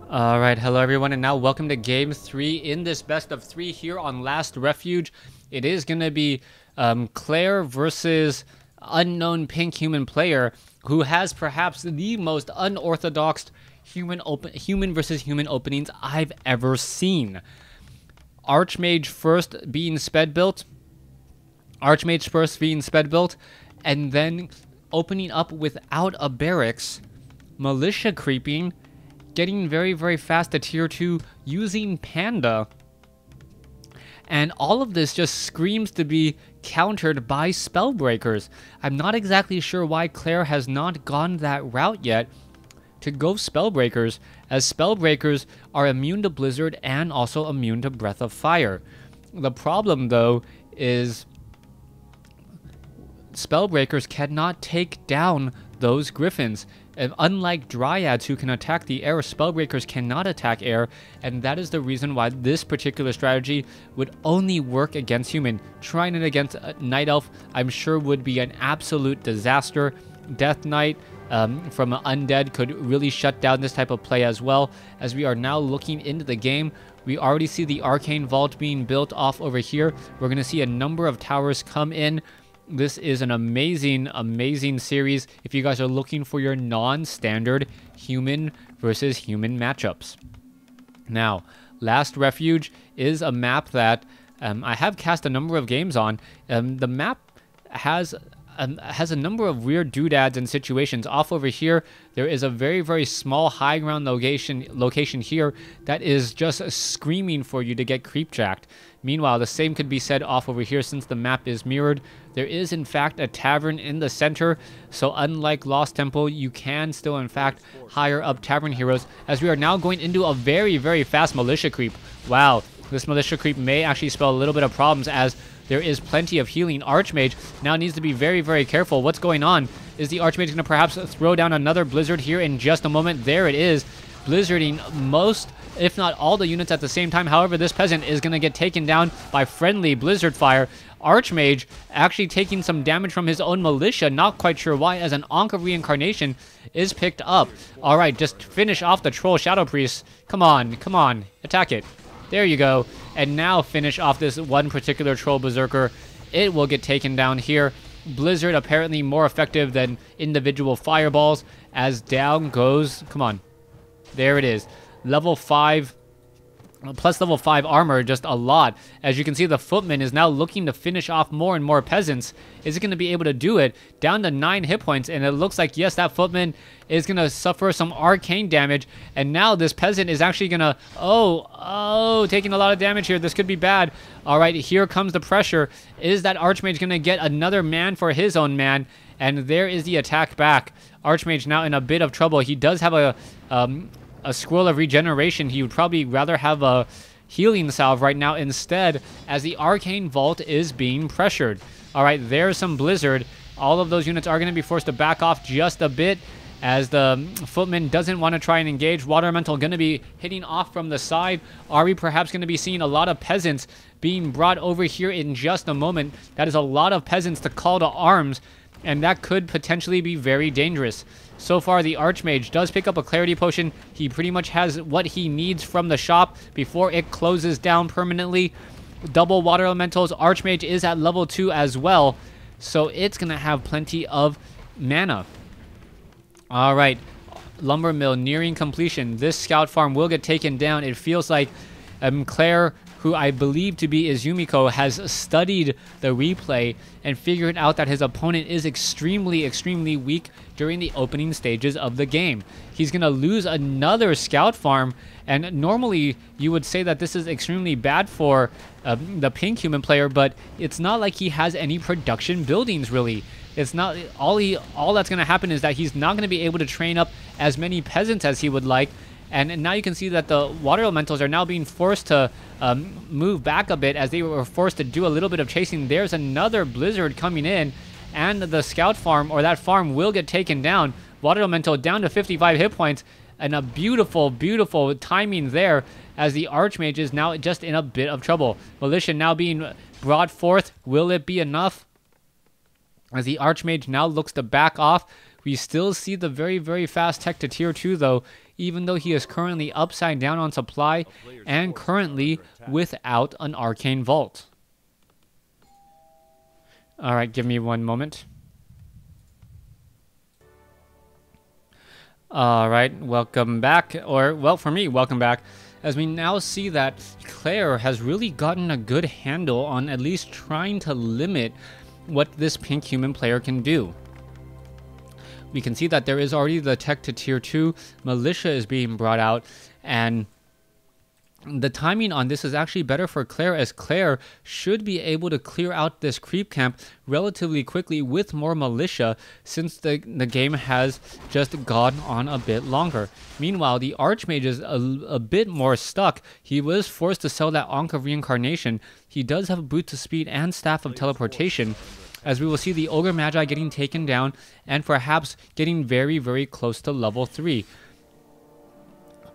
Alright, hello everyone, and now welcome to Game 3 in this best of 3 here on Last Refuge. It is going to be Claire versus unknown pink human player who has perhaps the most unorthodox human versus human openings I've ever seen. Archmage first being sped built, and then opening up without a barracks, militia creeping, getting very, very fast to tier 2 using Panda. And all of this just screams to be countered by Spellbreakers. I'm not exactly sure why Claire has not gone that route yet to go Spellbreakers, as Spellbreakers are immune to Blizzard and also immune to Breath of Fire. The problem, though, is Spellbreakers cannot take down those Griffins. And unlike Dryads who can attack the air, Spellbreakers cannot attack air, and that is the reason why this particular strategy would only work against human. Trying it against Night Elf, I'm sure, would be an absolute disaster. Death Knight from Undead could really shut down this type of play as well. As we are now looking into the game, we already see the Arcane Vault being built off over here. We're going to see a number of towers come in. This is an amazing, amazing series if you guys are looking for your non-standard human versus human matchups. Now, Last Refuge is a map that I have cast a number of games on. The map has a number of weird doodads and situations. Off over here, there is a very, very small high ground location here that is just screaming for you to get creepjacked. Meanwhile, the same could be said off over here since the map is mirrored. There is, in fact, a tavern in the center, so unlike Lost Temple, you can still, in fact, hire up tavern heroes, as we are now going into a very, very fast militia creep. Wow, this militia creep may actually spell a little bit of problems, as there is plenty of healing. Archmage now needs to be very, very careful. What's going on? Is the Archmage going to perhaps throw down another Blizzard here in just a moment? There it is. Blizzarding most, if not all, the units at the same time. However, this peasant is going to get taken down by friendly Blizzard fire. Archmage actually taking some damage from his own militia. Not quite sure why, as an Ankh of Reincarnation is picked up. All right, just finish off the Troll Shadow Priest. Come on, come on. Attack it. There you go. And now finish off this one particular Troll Berserker. It will get taken down here. Blizzard apparently more effective than individual fireballs, as down goes. Come on. There it is. Level 5, plus level 5 armor, just a lot. As you can see, the Footman is now looking to finish off more and more peasants. Is it going to be able to do it? Down to 9 hit points, and it looks like, yes, that Footman is going to suffer some arcane damage. And now this peasant is actually going to, taking a lot of damage here. This could be bad. All right, here comes the pressure. Is that Archmage going to get another man for his own man? And there is the attack back. Archmage now in a bit of trouble. He does have a Scroll of Regeneration. He would probably rather have a healing salve right now instead, as the Arcane Vault is being pressured. All right, there's some Blizzard. All of those units are going to be forced to back off just a bit, as the Footman doesn't want to try and engage. Water Elemental going to be hitting off from the side. Are we perhaps going to be seeing a lot of peasants being brought over here in just a moment? That is a lot of peasants to call to arms, and that could potentially be very dangerous. So far, the Archmage does pick up a Clarity Potion. He pretty much has what he needs from the shop before it closes down permanently. Double Water Elementals. Archmage is at level 2 as well, so it's going to have plenty of mana. All right, Lumber Mill nearing completion. This Scout Farm will get taken down. It feels like Claire, who I believe to be is Yumiko, has studied the replay and figured out that his opponent is extremely, extremely weak during the opening stages of the game. He's going to lose another Scout Farm, and normally you would say that this is extremely bad for the pink human player, but it's not like he has any production buildings, really. It's not all that's going to happen is that he's not going to be able to train up as many peasants as he would like. And now you can see that the Water Elementals are now being forced to move back a bit, as they were forced to do a little bit of chasing. There's another Blizzard coming in, and the Scout Farm, or that farm, will get taken down. Water Elemental down to 55 hit points, and a beautiful, beautiful timing there, as the Archmage is now just in a bit of trouble. Militia now being brought forth. Will it be enough? As the Archmage now looks to back off. We still see the very, very fast tech to tier 2, though, even though he is currently upside down on supply and currently without an arcane vault. Alright, give me one moment. Alright, welcome back. Or, well, for me, welcome back. As we now see that Claire has really gotten a good handle on at least trying to limit what this pink human player can do. We can see that there is already the tech to tier 2. Militia is being brought out, and the timing on this is actually better for Claire, as Claire should be able to clear out this creep camp relatively quickly with more militia, since the game has just gone on a bit longer. Meanwhile, the Archmage is a bit more stuck. He was forced to sell that Ankh of Reincarnation. He does have a Boot to Speed and Staff of Teleportation, as we will see the Ogre Magi getting taken down and perhaps getting very, very close to level 3.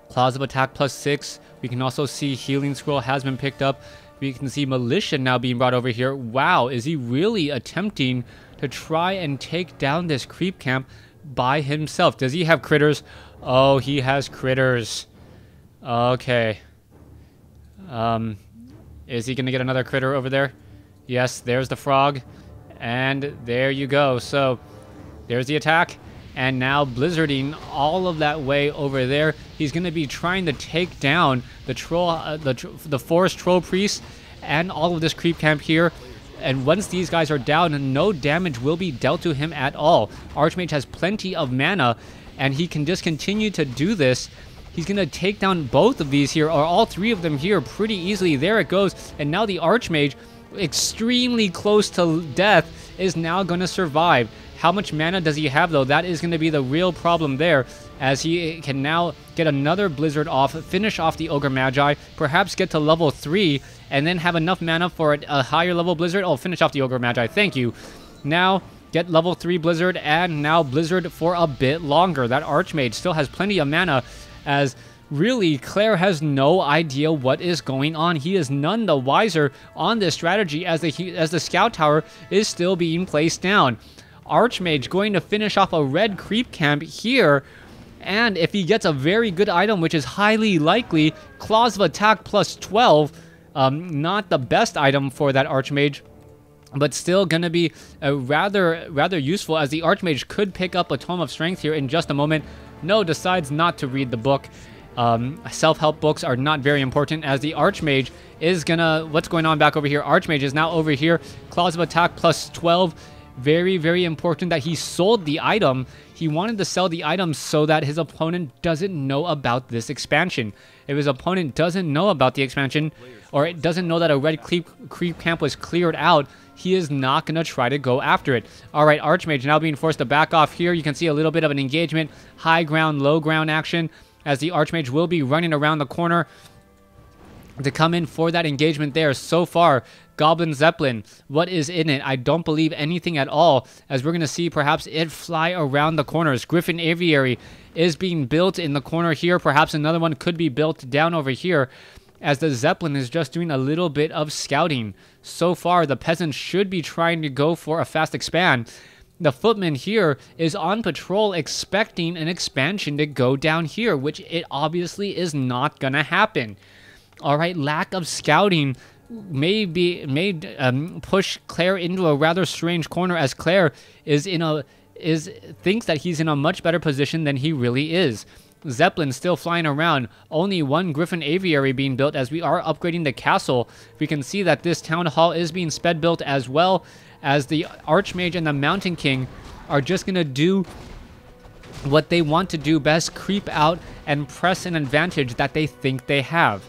Claws of Attack +6. We can also see Healing Scroll has been picked up. We can see Militia now being brought over here. Wow, is he really attempting to try and take down this creep camp by himself? Does he have critters? Oh, he has critters. Okay. Is he going to get another critter over there? Yes, there's the frog. And there you go. So, there's the attack. And now blizzarding all of that way over there. He's going to be trying to take down the troll, the forest troll priest, and all of this creep camp here. And once these guys are down, no damage will be dealt to him at all. Archmage has plenty of mana, and he can just continue to do this. He's going to take down both of these here, or all three of them here, pretty easily. There it goes. And now the Archmage, extremely close to death, is now going to survive. How much mana does he have, though? That is going to be the real problem there, as he can now get another Blizzard off, finish off the Ogre Magi, perhaps get to level 3, and then have enough mana for a higher level Blizzard. Oh, finish off the Ogre Magi. Thank you. Now, get level 3 Blizzard, and now Blizzard for a bit longer. That Archmage still has plenty of mana, as really, Claire has no idea what is going on. He is none the wiser on this strategy, as the Scout Tower is still being placed down. Archmage going to finish off a red creep camp here, and if he gets a very good item, which is highly likely, Claws of Attack +12, not the best item for that Archmage, but still going to be rather useful, as the Archmage could pick up a Tome of Strength here in just a moment. No, decides not to read the book. Self-help books are not very important, as the Archmage is gonna... What's going on back over here? Archmage is now over here. Claws of Attack +12. Very, very important that he sold the item. He wanted to sell the item so that his opponent doesn't know about this expansion. If his opponent doesn't know about the expansion, or it doesn't know that a red creep camp was cleared out, he is not going to try to go after it. Alright, Archmage now being forced to back off here. You can see a little bit of an engagement. High ground, low ground action, as the Archmage will be running around the corner to come in for that engagement there. So far, Goblin Zeppelin, what is in it? I don't believe anything at all, as we're going to see perhaps it fly around the corners. Griffin Aviary is being built in the corner here. Perhaps another one could be built down over here, as the Zeppelin is just doing a little bit of scouting. So far, the Peasants should be trying to go for a fast expand. The Footman here is on patrol, expecting an expansion to go down here, which it obviously is not going to happen. Alright, lack of scouting may push Claire into a rather strange corner, as Claire thinks that he's in a much better position than he really is. Zeppelin still flying around. Only one Griffin Aviary being built, as we are upgrading the castle. We can see that this town hall is being sped built, as well as the Archmage and the Mountain King are just going to do what they want to do best, creep out and press an advantage that they think they have.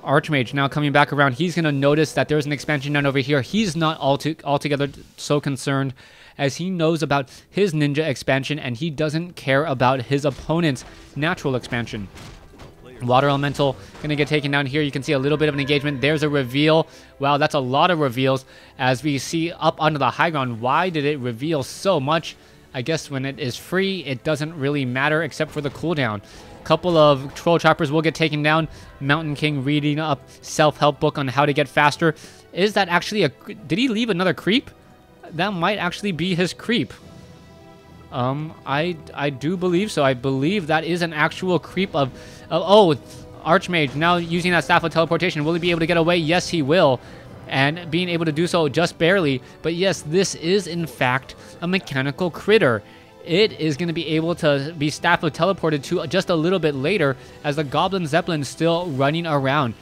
Archmage now coming back around. He's going to notice that there's an expansion down over here. He's not altogether so concerned, as he knows about his ninja expansion, and he doesn't care about his opponent's natural expansion. Water Elemental going to get taken down here. You can see a little bit of an engagement. There's a reveal. Wow, that's a lot of reveals, as we see up onto the high ground. Why did it reveal so much? I guess when it is free, it doesn't really matter, except for the cooldown. Couple of Troll Choppers will get taken down. Mountain King reading up self-help book on how to get faster. Is that actually a... Did he leave another creep? That might actually be his creep. I do believe so. I believe that is an actual creep of oh, Archmage now using that Staff of Teleportation. Will he be able to get away? Yes, he will. And being able to do so just barely. But yes, this is in fact a mechanical critter. It is going to be able to be Staff of Teleported to just a little bit later as the Goblin Zeppelin still running around.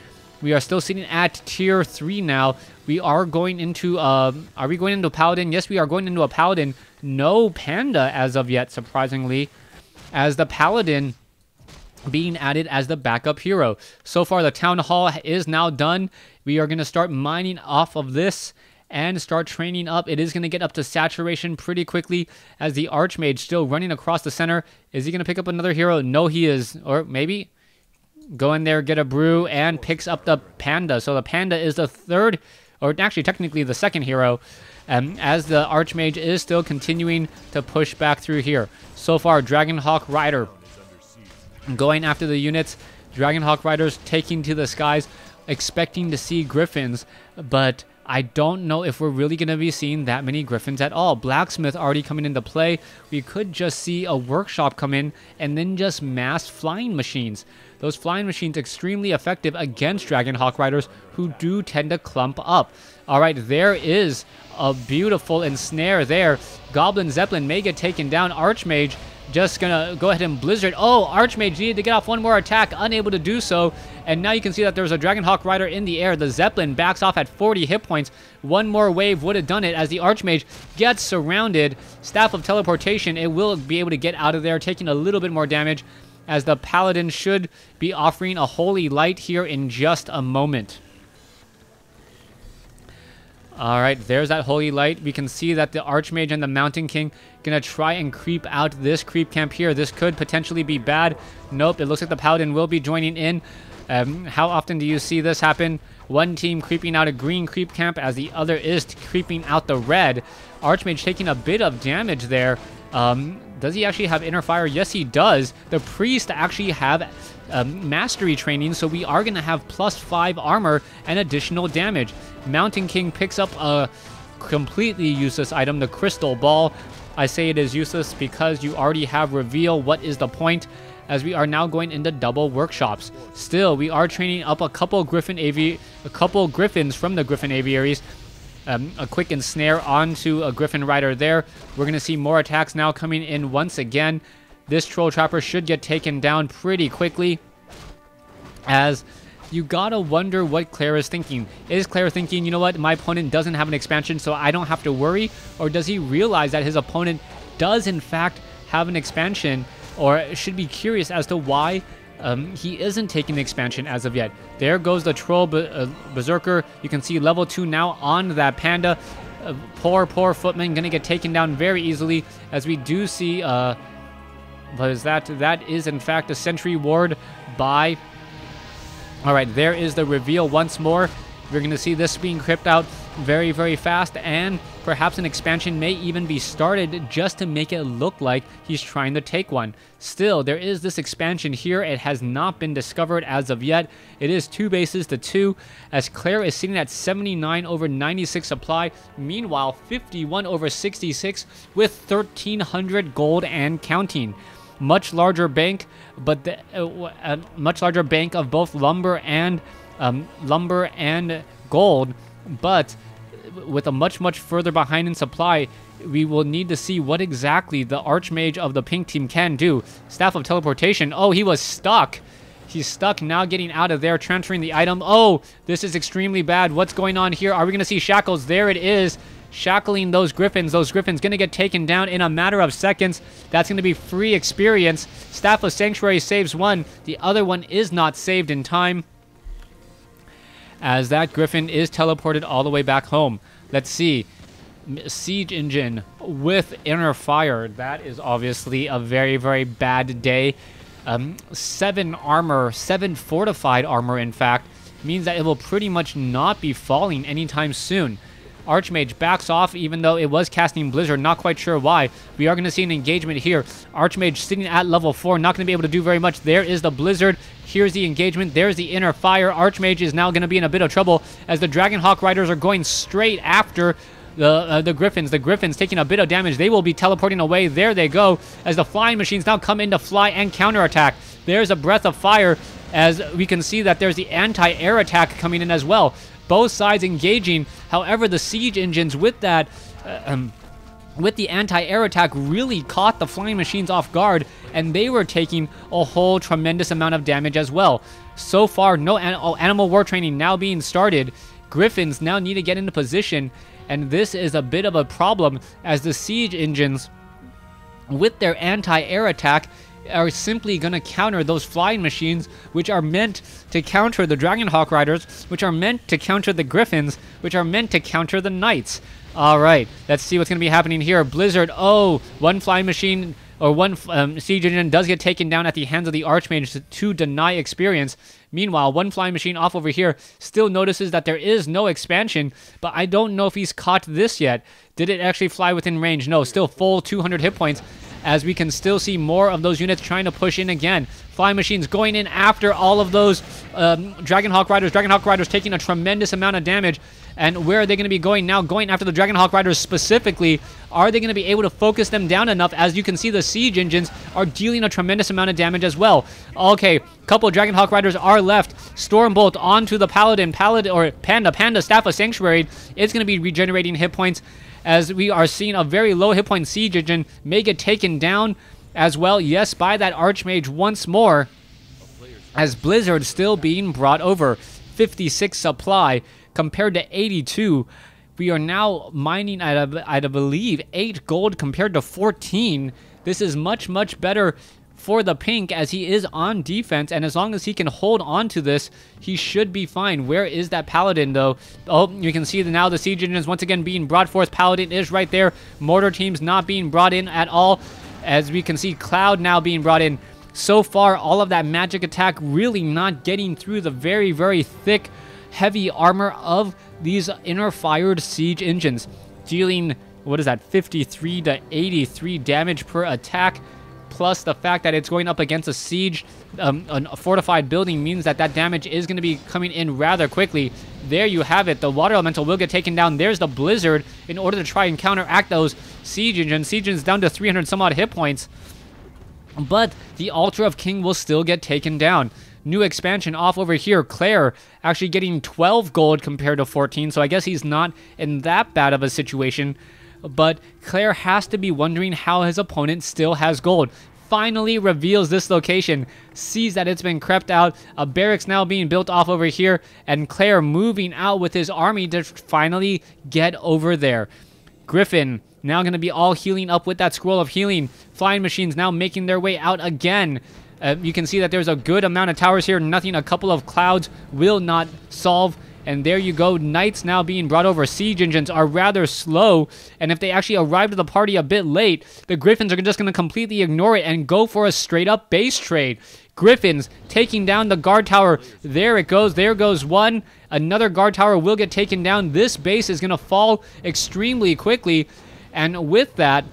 We are still sitting at tier 3 now. We are going into, are we going into Paladin? Yes, we are going into a Paladin. No Panda as of yet, surprisingly, as the Paladin being added as the backup hero. So far, the Town Hall is now done. We are going to start mining off of this and start training up. It is going to get up to saturation pretty quickly as the Archmage still running across the center. Is he going to pick up another hero? No, he is. Or maybe go in there, get a brew, and picks up the Panda. So the Panda is the third, or actually technically the second hero, as the Archmage is still continuing to push back through here. So far, Dragonhawk Rider going after the units. Dragonhawk Riders taking to the skies, expecting to see Griffins, but I don't know if we're really going to be seeing that many Griffins at all. Blacksmith already coming into play. We could just see a workshop come in and then just mass flying machines. Those flying machines extremely effective against Dragonhawk Riders who do tend to clump up. All right, there is a beautiful ensnare there. Goblin Zeppelin may get taken down. Archmage just gonna go ahead and Blizzard. Oh, Archmage needed to get off one more attack, unable to do so. And now you can see that there's a Dragonhawk Rider in the air. The Zeppelin backs off at 40 hit points. One more wave would have done it as the Archmage gets surrounded. Staff of Teleportation, it will be able to get out of there, taking a little bit more damage as the Paladin should be offering a Holy Light here in just a moment. All right, there's that Holy Light. We can see that the Archmage and the Mountain King gonna try and creep out this creep camp here. This could potentially be bad. Nope, it looks like the Paladin will be joining in. How often do you see this happen? One team creeping out a green creep camp as the other is creeping out the red. Archmage taking a bit of damage there. Does he actually have inner fire? Yes, he does. The Priest actually have mastery training, so we are going to have +5 armor and additional damage. Mountain King picks up a completely useless item, the Crystal Ball. I say it is useless because you already have Reveal. What is the point? As we are now going into double workshops. Still, we are training up a couple Griffins from the Griffin Aviaries. A quick ensnare onto a Griffin Rider there. We're going to see more attacks now coming in once again. This Troll Trapper should get taken down pretty quickly, as you gotta wonder what Claire is thinking. Is Claire thinking, you know what, my opponent doesn't have an expansion, so I don't have to worry? Or does he realize that his opponent does in fact have an expansion, or should be curious as to why he isn't taking the expansion as of yet? There goes the Troll Berserker. You can see level 2 now on that Panda. Poor Footman gonna get taken down very easily, as we do see what is that? That is in fact a Sentry Ward by... All right, there is the reveal once more. We're going to see this being crept out very, very fast, and perhaps an expansion may even be started just to make it look like he's trying to take one. Still, there is this expansion here. It has not been discovered as of yet. It is 2 bases to 2, as Claire is sitting at 79 over 96 supply. Meanwhile, 51 over 66 with 1,300 gold and counting. Much larger bank, but much larger bank of both lumber and gold, but with a much further behind in supply. We will need to see what exactly the Archmage of the pink team can do. Staff of Teleportation. Oh, he was stuck. He's stuck now, getting out of there, transferring the item. Oh, this is extremely bad. What's going on here? Are we going to see shackles? There it is. Shackling those Griffins. Those Griffins going to get taken down in a matter of seconds. That's going to be free experience. Staff of Sanctuary saves one. The other one is not saved in time, as that Griffin is teleported all the way back home. Let's see. Siege Engine with inner fire. That is obviously a very, very bad day. 7 armor, 7 fortified armor, in fact, means that it will pretty much not be falling anytime soon. Archmage backs off, even though it was casting Blizzard. Not quite sure why. We are going to see an engagement here. Archmage sitting at level 4, not going to be able to do very much. There is the Blizzard. Here's the engagement. There's the inner fire. Archmage is now going to be in a bit of trouble, as the Dragonhawk Riders are going straight after the Griffins. The Griffins taking a bit of damage. They will be teleporting away. There they go, as the flying machines now come in to fly and counterattack. There's a breath of fire, as we can see that there's the anti-air attack coming in as well. Both sides engaging. However, the siege engines with that, with the anti-air attack, really caught the flying machines off guard, and they were taking a whole tremendous amount of damage as well. So far, no animal war training now being started. Griffins now need to get into position, and this is a bit of a problem, as the siege engines, with their anti-air attack, are simply going to counter those flying machines, which are meant to counter the Dragonhawk Riders, which are meant to counter the Griffins, which are meant to counter the Knights. Alright, let's see what's going to be happening here. Blizzard, one flying machine, or one siege engine does get taken down at the hands of the Archmage to deny experience. Meanwhile, one flying machine off over here still notices that there is no expansion, but I don't know if he's caught this yet. Did it actually fly within range? No, still full 200 hit points, as we can still see more of those units trying to push in again. Flying machines going in after all of those Dragonhawk Riders. Dragonhawk Riders taking a tremendous amount of damage. And where are they going to be going now? Going after the Dragonhawk Riders specifically. Are they going to be able to focus them down enough? As you can see, the siege engines are dealing a tremendous amount of damage as well. Okay, couple of Dragonhawk Riders are left. Stormbolt onto the Paladin, or Panda, Staff of Sanctuary. It's going to be regenerating hit points, as we are seeing a very low hit point siege engine may get taken down as well. Yes, by that Archmage once more, as Blizzard still being brought over. 56 supply compared to 82. We are now mining at, I believe, 8 gold compared to 14. This is much, much better for the pink, as he is on defense, and as long as he can hold on to this, he should be fine. Where is that Paladin, though? Oh, you can see that now the siege engine is once again being brought forth. Paladin is right there. Mortar teams not being brought in at all, as we can see Cloud now being brought in. So far, all of that magic attack really not getting through the very, very thick, heavy armor of these inner-fired siege engines, dealing, what is that, 53 to 83 damage per attack. Plus the fact that it's going up against a siege, a fortified building, means that that damage is going to be coming in rather quickly. There you have it. The water elemental will get taken down. There's the blizzard in order to try and counteract those siege engines. Siege engines down to 300 some odd hit points. But the Altar of King will still get taken down. New expansion off over here. Claire actually getting 12 gold compared to 14. So I guess he's not in that bad of a situation. But Claire has to be wondering how his opponent still has gold. Finally reveals this location, sees that it's been crept out, a barracks now being built off over here, and Claire moving out with his army to finally get over there. Griffin now going to be all healing up with that scroll of healing. Flying machines now making their way out again. You can see that there's a good amount of towers here. Nothing a couple of clouds will not solve. And there you go, Knights now being brought over. Siege engines are rather slow, and if they actually arrive to the party a bit late, the Griffins are just going to completely ignore it and go for a straight-up base trade. Griffins taking down the guard tower. There it goes. There goes one. Another guard tower will get taken down. This base is going to fall extremely quickly, and with that,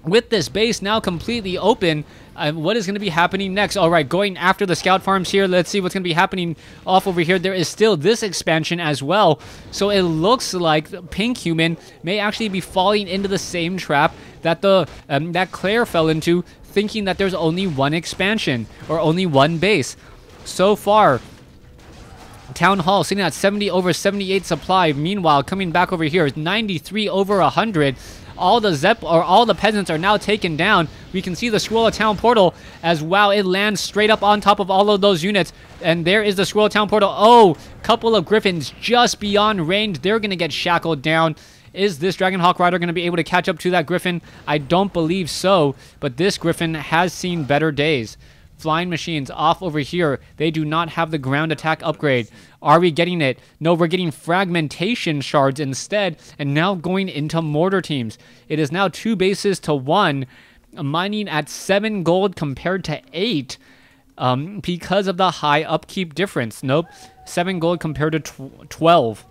with this base now completely open, what is going to be happening next? All right, going after the scout farms here. Let's see what's going to be happening off over here. There is still this expansion as well. So it looks like the Pink Human may actually be falling into the same trap that that Claire fell into, thinking that there's only one expansion or only one base. So far, Town Hall sitting at 70 over 78 supply. Meanwhile, coming back over here is 93 over 100. All the peasants are now taken down. We can see the Scroll of Town portal as wow, it lands straight up on top of all of those units. And there is the Scroll of Town portal. Oh, couple of Griffins just beyond range. They're going to get shackled down. Is this Dragonhawk Rider going to be able to catch up to that Griffin? I don't believe so, but this Griffin has seen better days. Flying machines off over here. They do not have the ground attack upgrade. Are we getting it? No, we're getting fragmentation shards instead, and now going into mortar teams. It is now 2 bases to 1, mining at 7 gold compared to 8 because of the high upkeep difference. Nope, 7 gold compared to 12.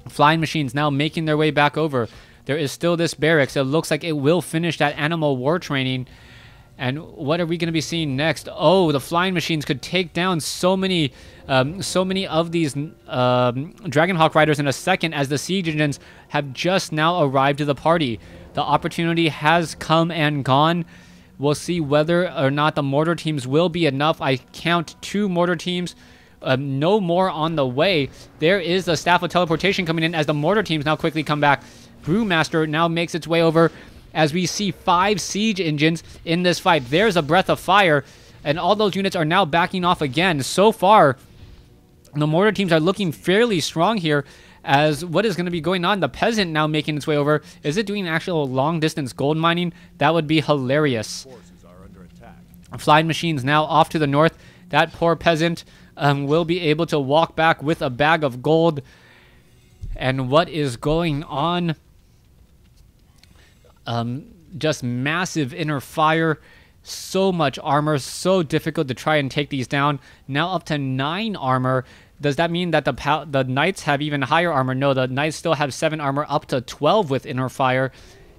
Flying machines now making their way back over. There is still this barracks. It looks like it will finish that animal war training. And what are we going to be seeing next? Oh, the flying machines could take down so many of these Dragonhawk riders in a second, as the siege engines have just now arrived to the party. The opportunity has come and gone. We'll see whether or not the mortar teams will be enough. I count 2 mortar teams. No more on the way. There is the staff of teleportation coming in as the mortar teams now quickly come back. Brewmaster now makes its way over, as we see 5 siege engines in this fight. There's a breath of fire, and all those units are now backing off again. So far, the mortar teams are looking fairly strong here, as what is going to be going on? The peasant now making its way over. Is it doing actual long-distance gold mining? That would be hilarious. Forces are under attack. Flying machines now off to the north. That poor peasant will be able to walk back with a bag of gold. And what is going on? Just massive inner fire, so much armor, so difficult to try and take these down. Now up to 9 armor. Does that mean that the knights have even higher armor? No, the knights still have 7 armor, up to 12 with inner fire,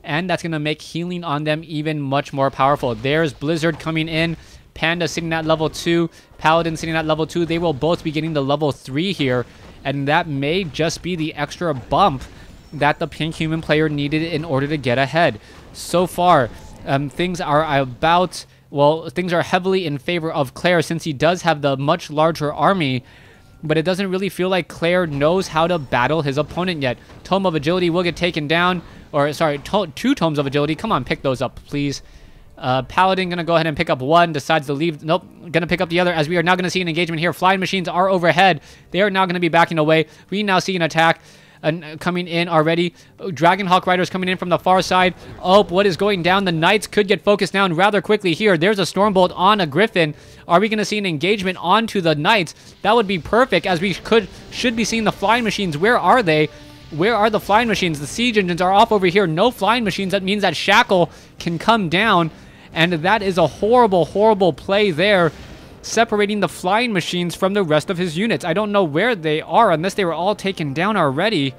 and that's going to make healing on them even much more powerful. There's Blizzard coming in, Panda sitting at level 2, Paladin sitting at level 2. They will both be getting the level 3 here, and that may just be the extra bump that the pink human player needed in order to get ahead. So far, things are heavily in favor of Claire, since he does have the much larger army, but it doesn't really feel like Claire knows how to battle his opponent yet. Tome of Agility will get taken down, or sorry, 2 Tomes of Agility. Come on, pick those up, please. Paladin gonna go ahead and pick up 1, decides to leave. Nope, gonna pick up the other, as we are now gonna see an engagement here. Flying machines are overhead. They are now gonna be backing away. We now see an attack coming in already. Dragonhawk riders coming in from the far side. Oh, what is going down? The knights could get focused down rather quickly here. There's a stormbolt on a griffin. Are we going to see an engagement onto the knights? That would be perfect, as we should be seeing the flying machines. Where are they? Where are the flying machines? The siege engines are off over here. No flying machines. That means that Shackle can come down, and that is a horrible, horrible play there, separating the flying machines from the rest of his units. I don't know where they are, unless they were all taken down already.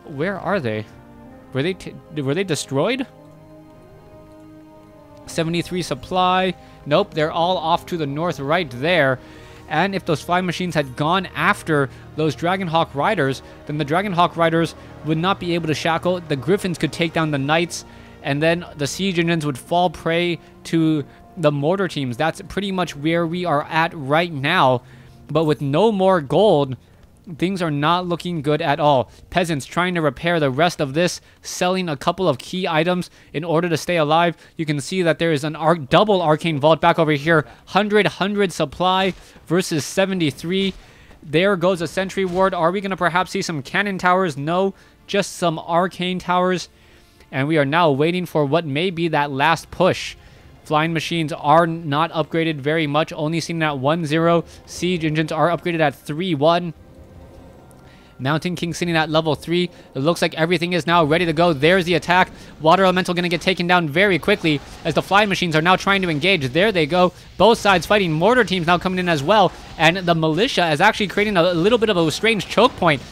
Where are they? Were they destroyed? 73 supply. Nope, they're all off to the north right there. And if those flying machines had gone after those Dragonhawk riders, then the Dragonhawk riders would not be able to shackle. The griffins could take down the knights, and then the siege engines would fall prey to the mortar teams. That's pretty much where we are at right now. But with no more gold, things are not looking good at all. Peasants trying to repair the rest of this, selling a couple of key items in order to stay alive. You can see that there is an double arcane vault back over here. 100 supply versus 73. There goes a sentry ward. Are we going to perhaps see some cannon towers? No, just some arcane towers. And we are now waiting for what may be that last push. Flying machines are not upgraded very much, only seen at 1-0. Siege engines are upgraded at 3-1. Mountain King sitting at level 3. It looks like everything is now ready to go. There's the attack. Water Elemental going to get taken down very quickly, as the flying machines are now trying to engage. There they go. Both sides fighting. Mortar teams now coming in as well. And the militia is actually creating a little bit of a strange choke point.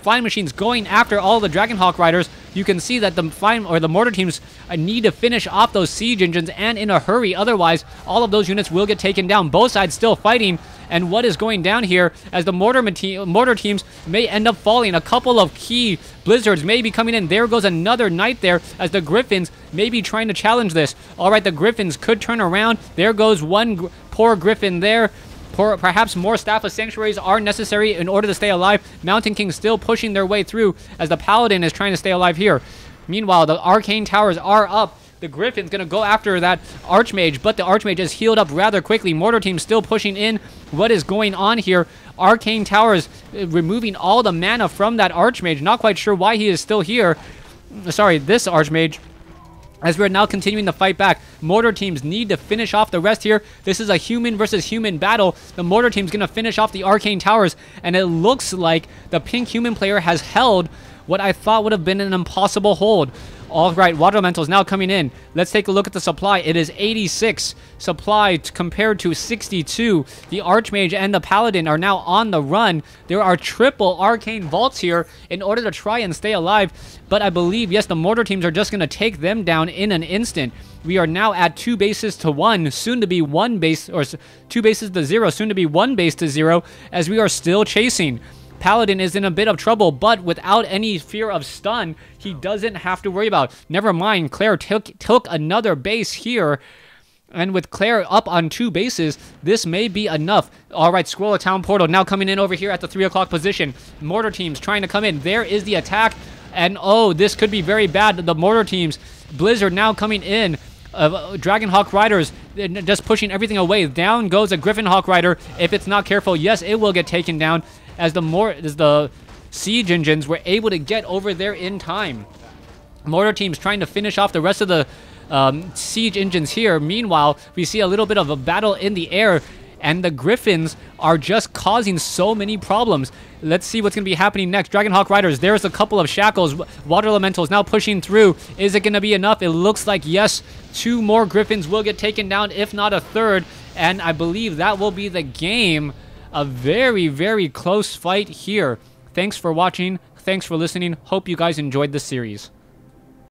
Flying machines going after all the Dragonhawk riders. You can see that the mortar teams need to finish off those siege engines, and in a hurry. Otherwise, all of those units will get taken down. Both sides still fighting. And what is going down here, as the mortar teams may end up falling. A couple of key blizzards may be coming in. There goes another knight there, as the griffins may be trying to challenge this. All right, the griffins could turn around. There goes one poor griffin there. Perhaps more Staff of Sanctuaries are necessary in order to stay alive. Mountain King still pushing their way through, as the Paladin is trying to stay alive here. Meanwhile, the Arcane Towers are up. The Griffin's going to go after that Archmage, but the Archmage is healed up rather quickly. Mortar Team still pushing in. What is going on here? Arcane Towers removing all the mana from that Archmage. Not quite sure why he is still here. Sorry, this Archmage. As we're now continuing to fight back, mortar teams need to finish off the rest here. This is a human versus human battle. The mortar team's going to finish off the arcane towers, and it looks like the pink human player has held what I thought would have been an impossible hold. All right, water elementals now coming in. Let's take a look at the supply. It is 86 supply compared to 62. The Archmage and the Paladin are now on the run. There are triple arcane vaults here in order to try and stay alive. But I believe, yes, the mortar teams are just going to take them down in an instant. We are now at 2 bases to 1, soon to be 1 base, or 2 bases to 0, soon to be 1 base to 0, as we are still chasing. Paladin is in a bit of trouble, but without any fear of stun, he doesn't have to worry about. Never mind, Claire took another base here, and with Claire up on 2 bases, this may be enough. All right, Scroll of Town Portal now coming in over here at the 3 o'clock position. Mortar teams trying to come in. There is the attack, and oh, this could be very bad. The mortar teams, Blizzard now coming in. Dragonhawk Riders just pushing everything away. Down goes a Griffinhawk Rider. If it's not careful, yes, it will get taken down. As the siege engines were able to get over there in time. Mortar teams trying to finish off the rest of the siege engines here. Meanwhile, we see a little bit of a battle in the air, and the Griffins are just causing so many problems. Let's see what's going to be happening next. Dragonhawk Riders, there's a couple of shackles. Water elementals now pushing through. Is it going to be enough? It looks like yes. 2 more Griffins will get taken down, if not a third, and I believe that will be the game. A very, very close fight here. Thanks for watching. Thanks for listening. Hope you guys enjoyed the series.